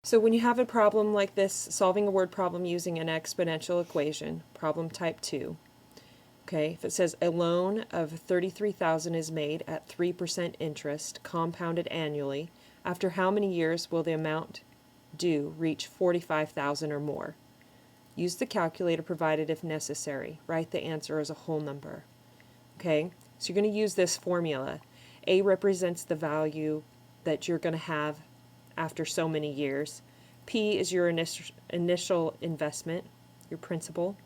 So when you have a problem like this, solving a word problem using an exponential equation, problem type 2, okay, if it says a loan of $33,000 is made at 3% interest compounded annually, after how many years will the amount due reach $45,000 or more? Use the calculator provided if necessary. Write the answer as a whole number. Okay, so you're going to use this formula. A represents the value that you're going to have after so many years. P is your initial investment, your principal.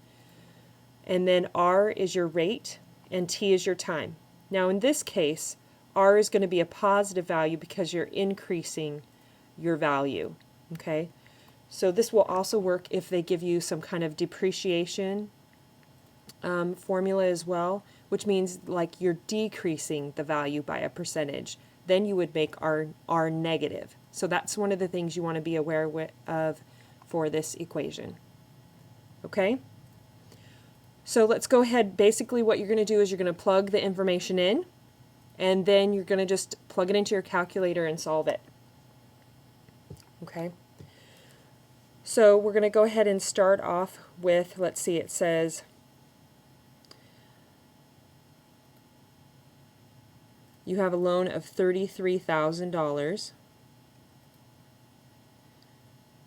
And then R is your rate, and T is your time. Now in this case, R is going to be a positive value because you're increasing your value. Okay, so this will also work if they give you some kind of depreciation formula as well, which means like you're decreasing the value by a percentage. Then you would make R negative. So that's one of the things you want to be aware of for this equation. Okay? So let's go ahead. Basically what you're going to do is you're going to plug the information in, and then you're going to just plug it into your calculator and solve it. Okay? So we're going to go ahead and start off with, let's see, it says you have a loan of $33,000,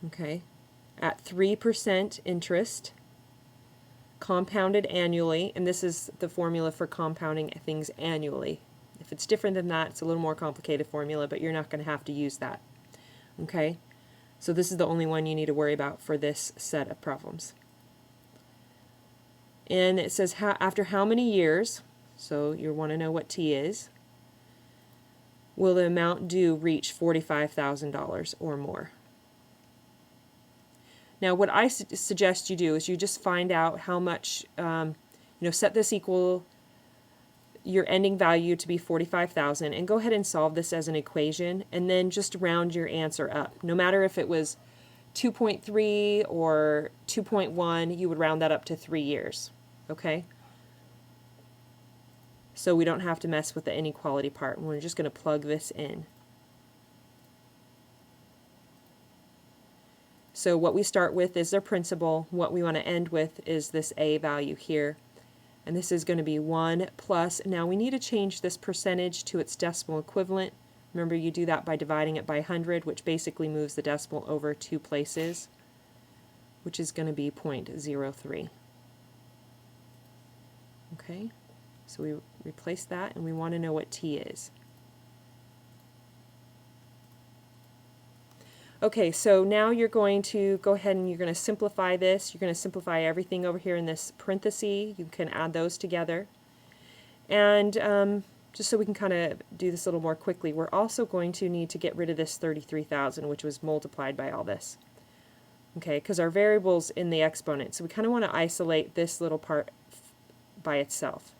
okay, at 3% interest, compounded annually, and this is the formula for compounding things annually. If it's different than that, it's a little more complicated formula, but you're not going to have to use that. Okay, so this is the only one you need to worry about for this set of problems. And it says after how many years, so you want to know what T is, will the amount due reach $45,000 or more? Now what I suggest you do is you just find out how much, set this equal your ending value to be 45,000 and go ahead and solve this as an equation and then just round your answer up. No matter if it was 2.3 or 2.1, you would round that up to 3 years. Okay? So we don't have to mess with the inequality part. We're just going to plug this in. So what we start with is their principal. What we want to end with is this A value here. And this is going to be 1 plus, now we need to change this percentage to its decimal equivalent. Remember, you do that by dividing it by 100, which basically moves the decimal over 2 places, which is going to be 0.03. Okay, so we replace that, and we want to know what T is. Okay, so now you're going to go ahead and you're going to simplify this. You're going to simplify everything over here in this parenthesis. You can add those together. And just so we can kind of do this a little more quickly, we're also going to need to get rid of this 33,000, which was multiplied by all this. Okay, because our variable's in the exponent, so we kind of want to isolate this little part by itself.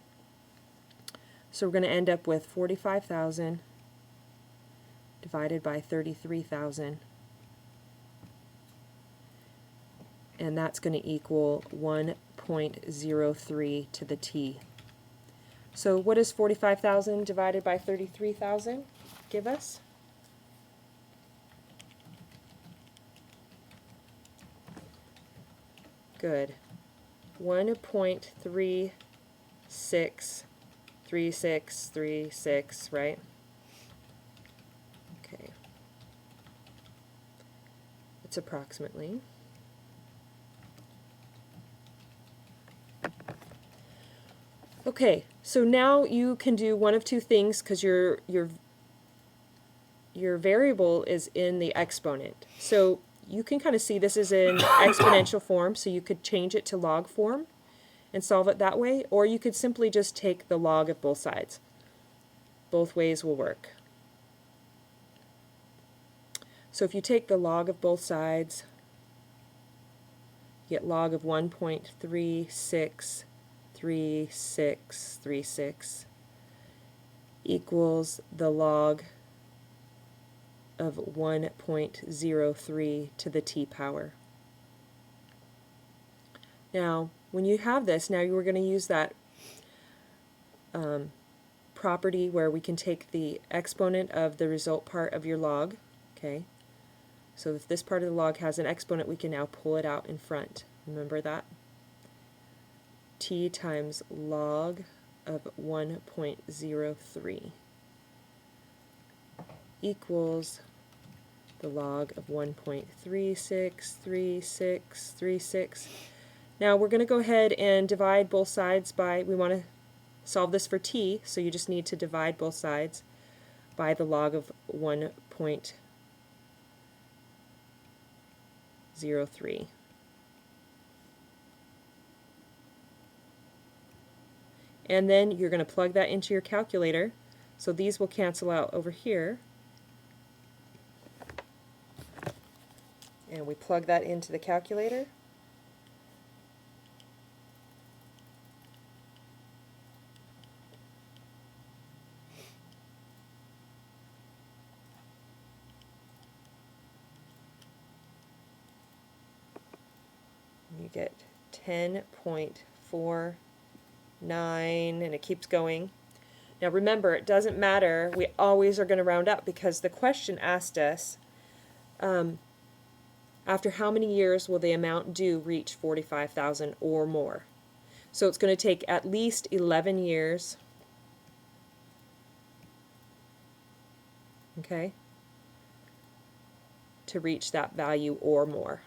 So we're going to end up with 45,000 divided by 33,000. And that's going to equal 1.03 to the T. So what does 45,000 divided by 33,000 give us? Good. 1.363636, right? Okay. It's approximately. Okay, so now you can do one of two things because your variable is in the exponent. So you can kind of see this is in exponential form, so you could change it to log form and solve it that way, or you could simply just take the log of both sides. Both ways will work. So if you take the log of both sides, you get log of 1.363636 equals the log of 1.03 to the T power. Now, when you have this, now we're going to use that property where we can take the exponent of the result part of your log, okay, So if this part of the log has an exponent, we can now pull it out in front. Remember that? T times log of 1.03 equals the log of 1.363636. Now we're going to go ahead and divide both sides by, we want to solve this for t, so you just need to divide both sides by the log of 1.03. And then you're going to plug that into your calculator. So these will cancel out over here. And we plug that into the calculator. You get 10.49, and it keeps going. Now remember, it doesn't matter. We always are going to round up because the question asked us, after how many years will the amount due reach 45,000 or more? So it's going to take at least 11 years, okay, to reach that value or more.